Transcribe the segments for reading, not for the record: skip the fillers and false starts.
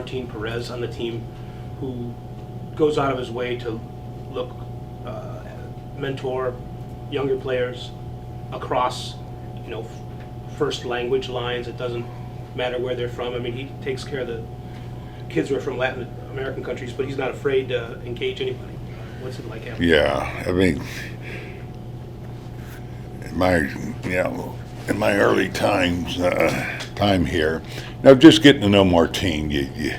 Martin Perez on the team, who goes out of his way to look, mentor younger players across, first language lines. It doesn't matter where they're from. I mean, he takes care of the kids who are from Latin American countries, but he's not afraid to engage anybody. What's it like having? Yeah, I mean, in my early time here, just getting to know Martin, you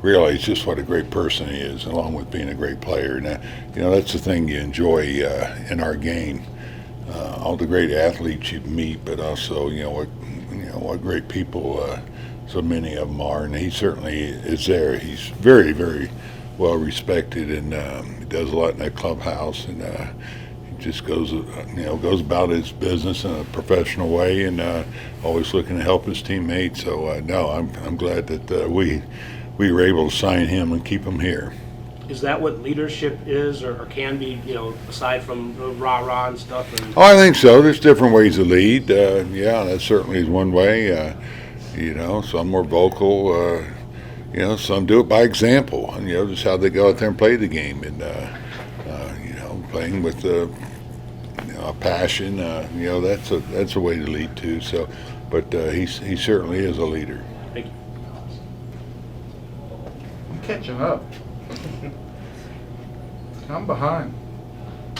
realize just what a great person he is, along with being a great player. Now, that's the thing you enjoy in our game. All the great athletes you meet, but also what great people so many of them are, and he certainly is there. He's very, very well respected, and he does a lot in that clubhouse, and he just goes about his business in a professional way, and always looking to help his teammates. So no, I'm glad that we were able to sign him and keep him here. Is that what leadership is, or can be, aside from the rah-rah and stuff? Oh, I think so. There's different ways to lead. Yeah, that certainly is one way. Some more vocal. Some do it by example. And, just how they go out there and play the game, and playing with a passion. That's a way to lead too. So, but he certainly is a leader. Thank you. I'm catching up. I'm behind.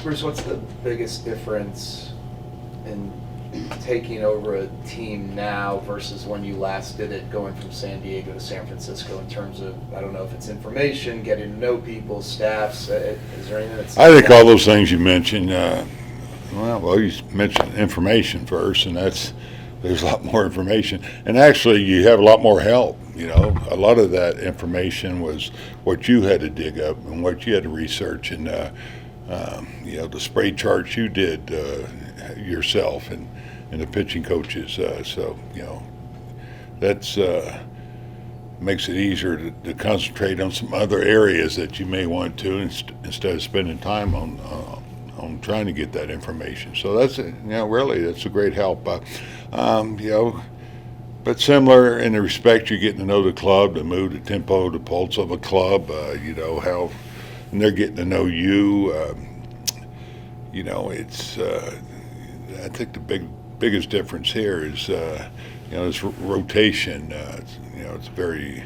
Bruce, what's the biggest difference in taking over a team now versus when you last did it, going from San Diego to San Francisco, in terms of, I don't know if it's information, getting to know people, staffs? Is there anything that's... I think all those things you mentioned, well, you mentioned information first, and there's a lot more information. And actually, you have a lot more help. A lot of that information was what you had to dig up and what you had to research, and the spray charts you did yourself, and the pitching coaches. So that's makes it easier to concentrate on some other areas that you may want to, instead of spending time on trying to get that information. So that's really that's a great help. But similar in the respect you're getting to know the club, the mood, the tempo, the pulse of a club, how, and they're getting to know you. It's, I think the biggest difference here is, this rotation. It's very,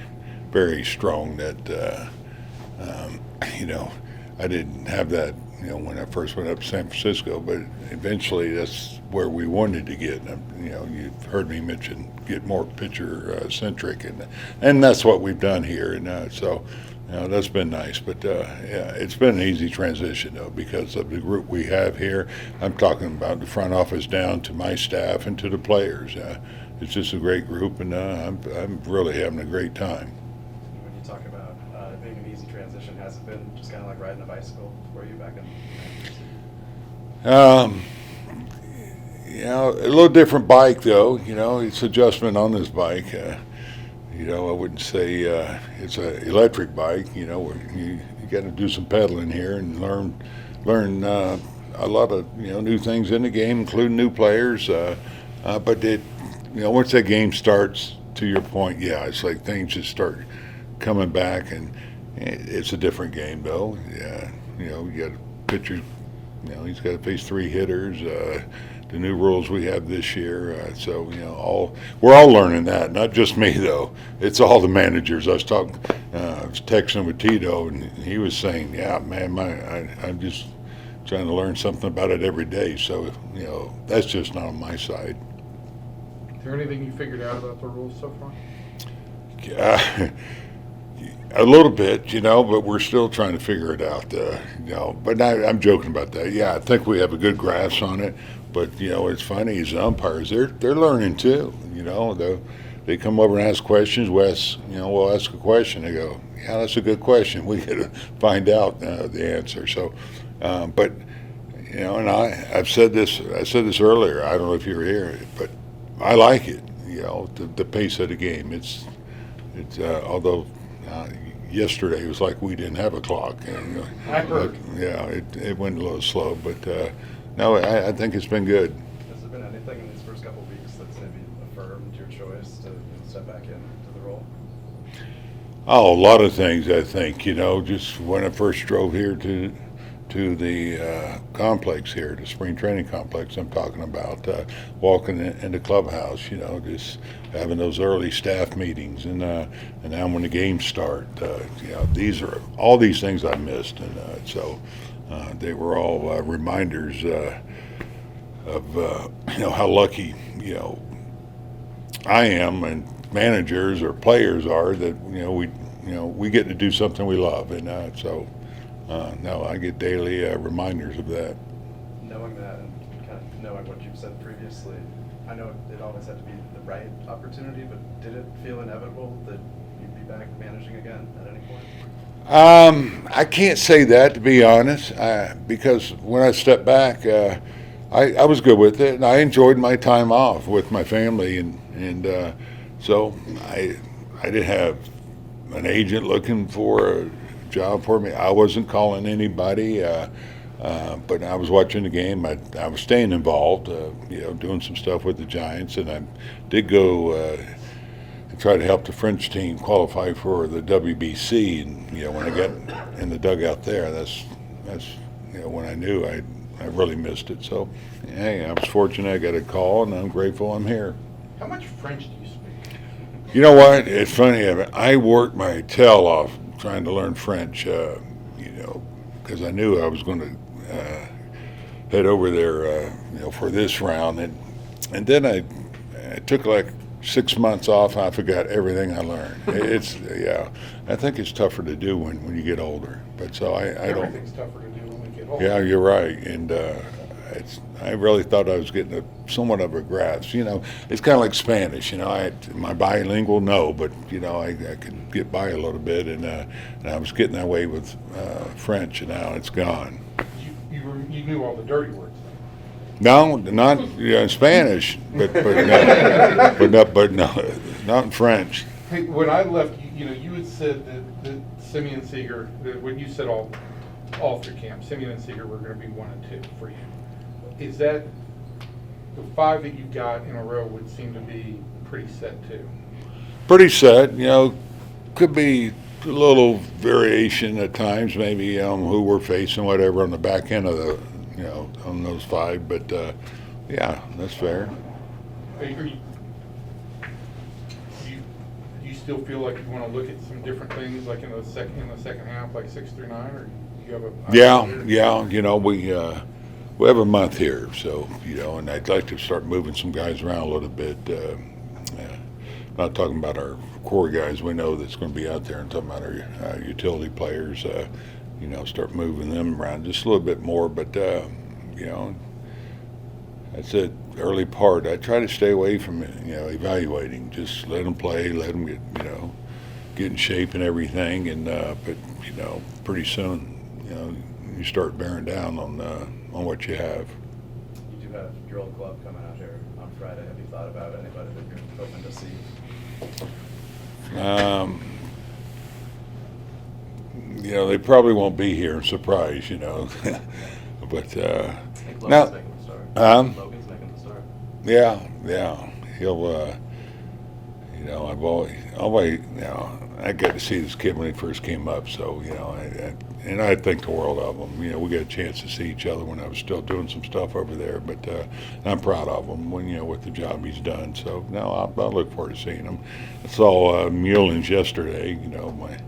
very strong that, I didn't have that, when I first went up to San Francisco, but eventually that's where we wanted to get. You've heard me mention get more pitcher centric, and that's what we've done here, and so that's been nice. But yeah, it's been an easy transition though, because of the group we have here. I'm talking about the front office down to my staff and to the players. It's just a great group, and I'm really having a great time. When you talk about being an easy transition, has it been just kind of like riding a bicycle for you back in the 90s? A little different bike though. It's adjustment on this bike. I wouldn't say it's an electric bike. Where you got to do some pedaling here and learn a lot of new things in the game, including new players. But once that game starts, to your point, it's like things just start coming back, and it's a different game though. You got a pitcher. He's got to face 3 hitters. The new rules we have this year, so we're all learning that. Not just me though; it's all the managers. I was texting with Tito, and he was saying, "Yeah, man, I'm just trying to learn something about it every day." So that's just not on my side. Is there anything you figured out about the rules so far? A little bit, but we're still trying to figure it out. But I'm joking about that. Yeah, I think we have a good grasp on it. But it's funny, as umpires, they're learning too. They come over and ask questions. We'll ask a question. They go, "Yeah, that's a good question. We got to find out the answer." So, but and I said this earlier. I don't know if you were here, but I like it. The pace of the game. It's although. Yesterday it was like we didn't have a clock. I heard. It went a little slow, but no, I think it's been good. Has there been anything in these first couple of weeks that's maybe affirmed your choice to step back into the role? Oh, a lot of things, I think. Just when I first drove here to the complex here, the spring training complex I'm talking about, walking in the clubhouse, just having those early staff meetings, and now when the games start, these are all these things I missed, and so they were all reminders of how lucky I am, and managers or players are, that we get to do something we love, and no, I get daily reminders of that. Knowing that and kind of knowing what you've said previously, I know it always had to be the right opportunity, but did it feel inevitable that you'd be back managing again at any point? I can't say that, to be honest, because when I stepped back, I was good with it, and I enjoyed my time off with my family, and so I didn't have an agent looking for a job for me. I wasn't calling anybody, but I was watching the game. I was staying involved, doing some stuff with the Giants, and I did go and try to help the French team qualify for the WBC. And when I got in the dugout there, that's when I knew I really missed it. So, hey, I was fortunate. I got a call, and I'm grateful I'm here. How much French do you speak? You know what? It's funny. I worked my tail off trying to learn French, because I knew I was going to head over there, for this round, and then I took like 6 months off, and I forgot everything I learned. I think it's tougher to do when you get older. But so I don't. Everything's tougher to do when we get older. Yeah, you're right, and I really thought I was getting somewhat of a grasp. It's kind of like Spanish. Am I bilingual? No, but I could get by a little bit, and I was getting that way with French, and now it's gone. You knew all the dirty words. No, not in Spanish, but no, not in French. Hey, when I left, you had said that Simeon Seeger, that when you said all through camp, Simeon and Seeger were going to be 1 and 2 for you. Is that the 5 that you got in a row would seem to be pretty set too? Pretty set, could be a little variation at times, maybe who we're facing, whatever, on the back end of the, on those 5. But yeah, that's fair. Do you still feel like you want to look at some different things, like in the second half, like 6 through 9, or do you have a? We have a month here, so and I'd like to start moving some guys around a little bit. Not talking about our core guys we know that's going to be out there, and talking about our utility players. Start moving them around just a little bit more. But that's it. Early part, I try to stay away from evaluating. Just let them play, let them get in shape and everything. And but pretty soon, you start bearing down on what you have. You do have your old club coming out here on Friday. Have you thought about anybody that you're hoping to see? They probably won't be here. Surprise, but Logan's now, making the start. Logan's making the start. yeah, he'll. I've always, I got to see this kid when he first came up, so and I think the world of him. We got a chance to see each other when I was still doing some stuff over there, but I'm proud of him with the job he's done. So no, I'll look forward to seeing him. I saw Mullins yesterday, my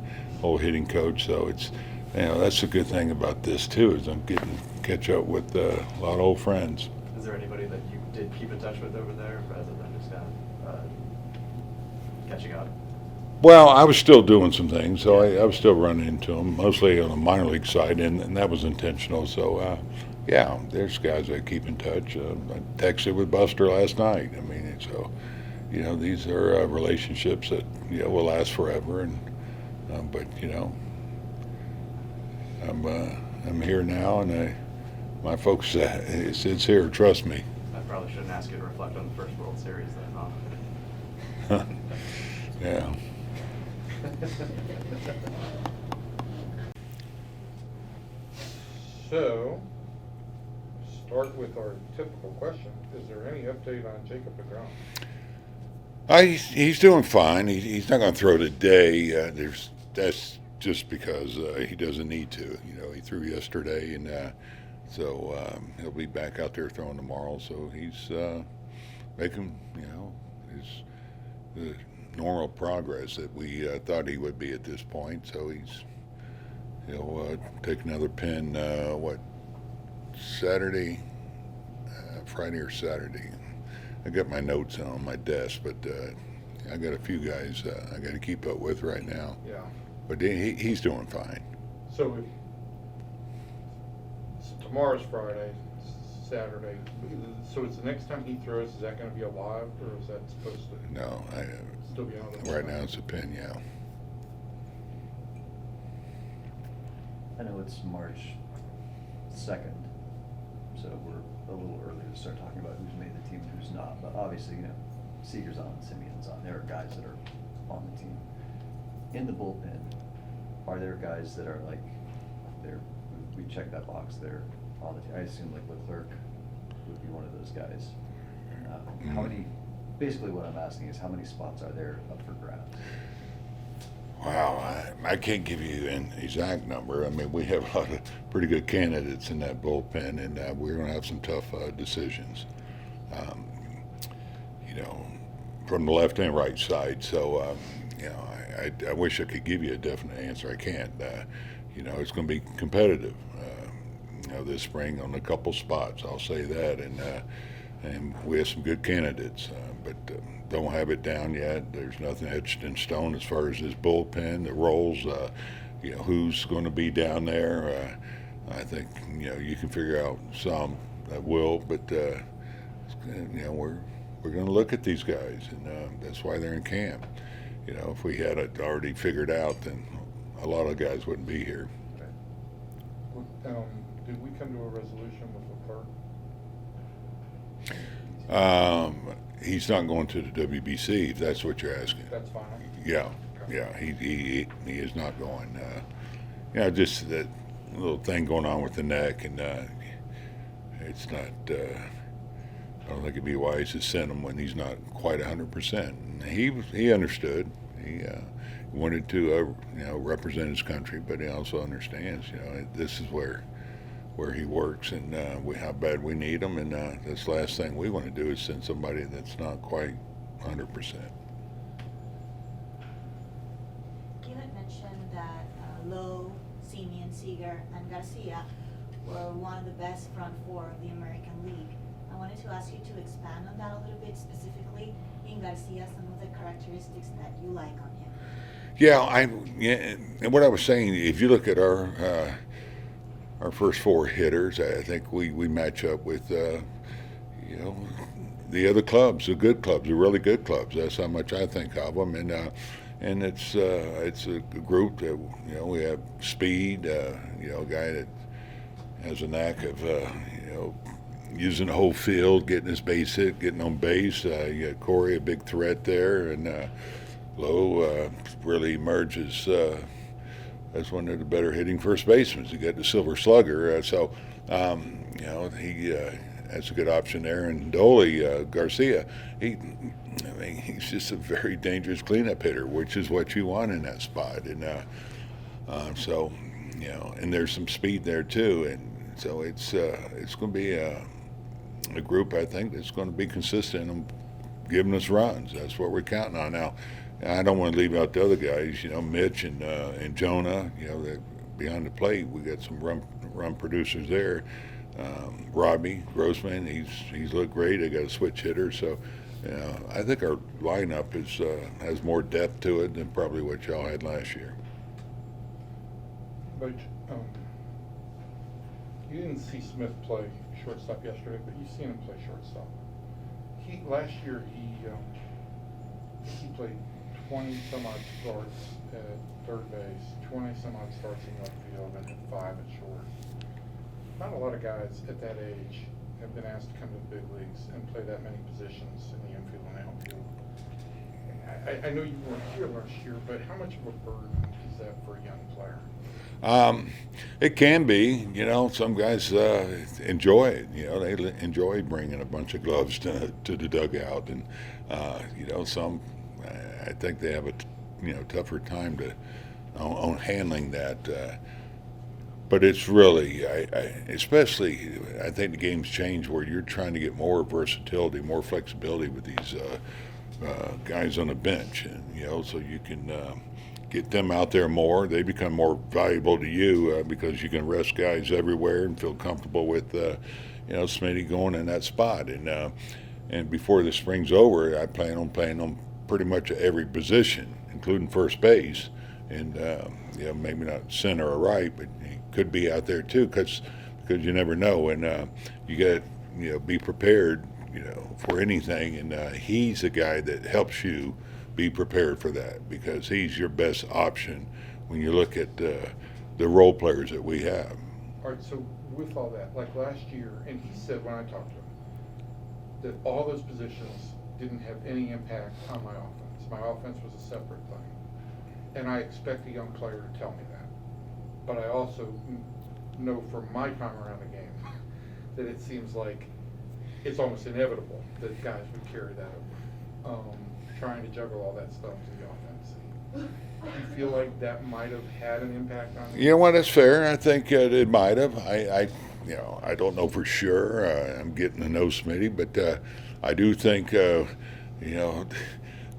old hitting coach. So it's that's the good thing about this too, is I'm getting catch up with a lot of old friends. Is there anybody that you did keep in touch with over there, rather than just kind of catching up? Well, I was still doing some things, so I was still running into them, mostly on the minor league side, and that was intentional. So, yeah, there's guys I keep in touch. I texted with Buster last night. I mean, so, these are relationships that, will last forever. And but, I'm here now, and my folks, it's here, trust me. I probably shouldn't ask you to reflect on the first World Series then, huh? Yeah. So, start with our typical question. Is there any update on Jacob deGrom? He's doing fine. He's not going to throw today. That's just because he doesn't need to. You know, he threw yesterday, and so he'll be back out there throwing tomorrow. So he's making, you know, the normal progress that we thought he would be at this point. So he'll take another pin. Saturday, Friday or Saturday. I got my notes on my desk, but I got a few guys I got to keep up with right now. Yeah. But he's doing fine. So tomorrow's Friday, Saturday. So it's the next time he throws, is that going to be a live, or is that supposed to No, still be on the right now it's a pin, yeah. I know it's March 2nd, so we're a little early to start talking about who's made the team and who's not. But obviously, you know, Seager's on, Simeon's on. There are guys that are on the team. In the bullpen, are there guys that are like, we check that box, they're on the team? I assume like Leclerc would be one of those guys. How many, basically what I'm asking is how many spots are there up for grabs? Wow, I can't give you an exact number. I mean, we have a lot of pretty good candidates in that bullpen, and we're going to have some tough decisions. You know, from the left and right side. So, you know, I wish I could give you a definite answer. I can't. You know, it's going to be competitive. You know, this spring on a couple spots, I'll say that, and we have some good candidates, but don't have it down yet. There's nothing etched in stone as far as this bullpen, the roles, you know, who's going to be down there. I think, you know, you can figure out some that will, but, you know, we're going to look at these guys, and that's why they're in camp. You know, if we had it already figured out, then a lot of guys wouldn't be here. Did we come to a resolution with Leclerc? He's not going to the WBC, if that's what you're asking. That's fine. Yeah, Okay. yeah, he is not going. You know, just that little thing going on with the neck, and it's not. I don't think it'd be wise to send him when he's not quite 100%. He understood. He wanted to you know, represent his country, but he also understands. You know, this is where he works, and how bad we need him, and that's the last thing we want to do is send somebody that's not quite 100%. You had mentioned that Lowe, Simeon, Seager, and Garcia were one of the best front four of the American League. I wanted to ask you to expand on that a little bit, specifically in Garcia, some of the characteristics that you like on him. Yeah, and what I was saying, if you look at our first four hitters, I think we match up with, you know, the other clubs, the good clubs, the really good clubs. That's how much I think of them, and it's a group that, you know, we have speed, you know, a guy that has a knack of, you know, using the whole field, getting his base hit, getting on base. You got Corey, a big threat there, and Lowe really emerges as one of the better hitting first basemen. He got the Silver Slugger, so you know, he has a good option there. And Dolly Garcia, he's just a very dangerous cleanup hitter, which is what you want in that spot. And so, you know, and there's some speed there too, and so it's going to be a group, I think, that's going to be consistent and giving us runs. That's what we're counting on now. I don't want to leave out the other guys, you know, Mitch and Jonah, you know, behind the plate. We got some run producers there. Robbie Grossman, he's looked great. They got a switch hitter, so I think our lineup has more depth to it than probably what y'all had last year. But you didn't see Smith play shortstop yesterday, but you've seen him play shortstop. Last year he played 20 some odd starts at third base, 20 some odd starts in left field, and then 5 at short. Not a lot of guys at that age have been asked to come to the big leagues and play that many positions in the infield and outfield. I know you weren't here last year, but how much of a burden is that for a young player? It can be, some guys enjoy it. They enjoy bringing a bunch of gloves to the dugout, and some I think they have a tougher time on handling that. But it's really, especially, I think the game's changed where you're trying to get more versatility, more flexibility with these guys on the bench, and so you can get them out there more. They become more valuable to you because you can rest guys everywhere and feel comfortable with, Smitty going in that spot. And before the spring's over, I plan on playing them pretty much at every position, including first base, and maybe not center or right, but he could be out there too, because you never know, and you got to be prepared, for anything, and he's a guy that helps you be prepared for that, because he's your best option when you look at the role players that we have. All right, so with all that, like last year, and he said when I talked to him, that all those positions didn't have any impact on my offense. My offense was a separate thing. And I expect a young player to tell me that. But I also know from my time around the game that it seems like it's almost inevitable that guys would carry that over. Trying to juggle all that stuff to the offense. Do you feel like that might have had an impact on you? You know what? That's fair. I think it might have. I don't know for sure. I'm getting to know Smitty, but I do think, the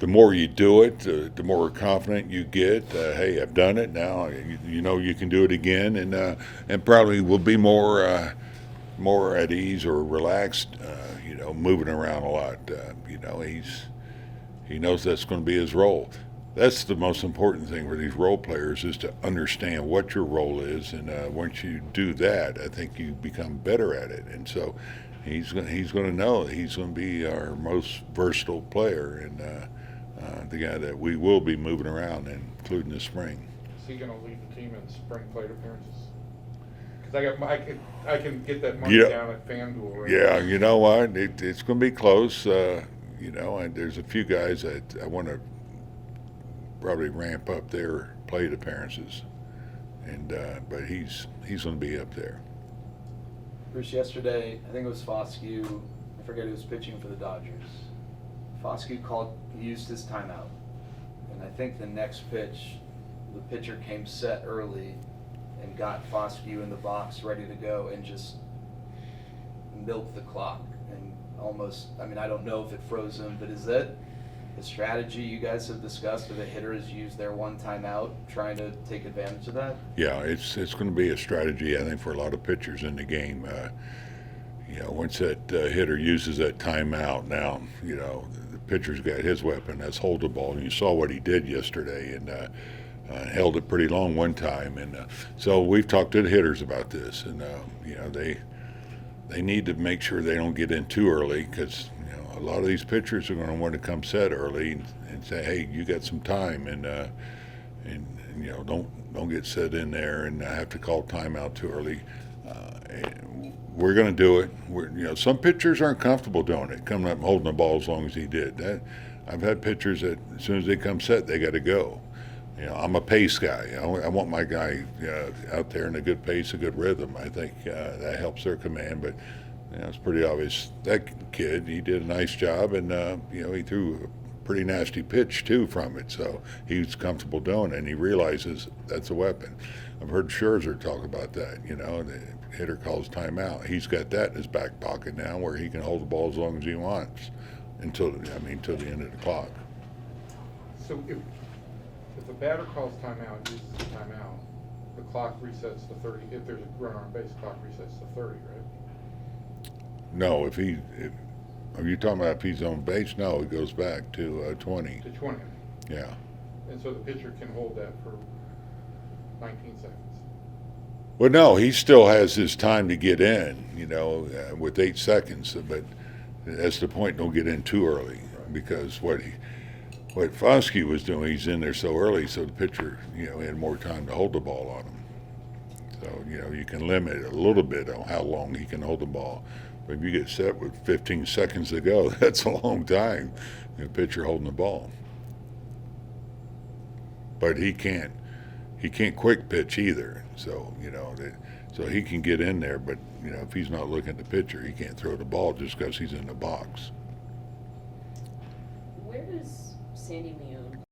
more you do it, the more confident you get. Hey, I've done it now. You can do it again, and probably will be more at ease or relaxed. Moving around a lot. He knows that's going to be his role. That's the most important thing for these role players, is to understand what your role is, and once you do that, I think you become better at it. And so he's going to know he's going to be our most versatile player, and the guy that we will be moving around, including this spring. Is he going to lead the team in spring plate appearances? Because I can get that money down at FanDuel. Right? Yeah, you know what? It's going to be close. And there's a few guys that I want to probably ramp up their plate appearances, but he's going to be up there. Bruce, yesterday, I think it was Foscue, I forget who was pitching for the Dodgers. Foscue used his timeout, and I think the next pitch, the pitcher came set early and got Foscue in the box ready to go and just milked the clock. And almost, I don't know if it froze him, but is that a strategy you guys have discussed, if a hitter has used their one timeout, trying to take advantage of that? Yeah, it's going to be a strategy, I think, for a lot of pitchers in the game. Once that hitter uses that timeout, now, the pitcher's got his weapon, that's hold the ball. And you saw what he did yesterday, and held it pretty long one time. And so we've talked to the hitters about this, and, they need to make sure they don't get in too early, because a lot of these pitchers are going to want to come set early and say, hey, you got some time, and don't get set in there and have to call timeout too early. We're going to do it. Some pitchers aren't comfortable doing it, coming up and holding the ball as long as he did. I've had pitchers that as soon as they come set, they got to go. I'm a pace guy. I want my guy out there in a good pace, a good rhythm. I think that helps their command. But it's pretty obvious that kid, he did a nice job, and he threw a pretty nasty pitch too from it. So he was comfortable doing it, and he realizes that's a weapon. I've heard Scherzer talk about that. The hitter calls timeout. He's got that in his back pocket now, where he can hold the ball as long as he wants until the end of the clock. So if the batter calls timeout, uses the timeout, the clock resets to 30. If there's a runner on base, the clock resets to 30, right? No, are you talking about if he's on base? No, it goes back to 20. To 20. Yeah. And so the pitcher can hold that for 19 seconds. Well, no, he still has his time to get in, with 8 seconds. But that's the point. Don't get in too early, because what Foscue was doing, he's in there so early, so the pitcher, had more time to hold the ball on him. So, you can limit a little bit on how long he can hold the ball. But if you get set with 15 seconds to go, that's a long time, the pitcher holding the ball. But he can't he can't quick pitch either. So, you know, so he can get in there, but, you know, if he's not looking at the pitcher, he can't throw the ball just because he's in the box. Where does Sandy Leone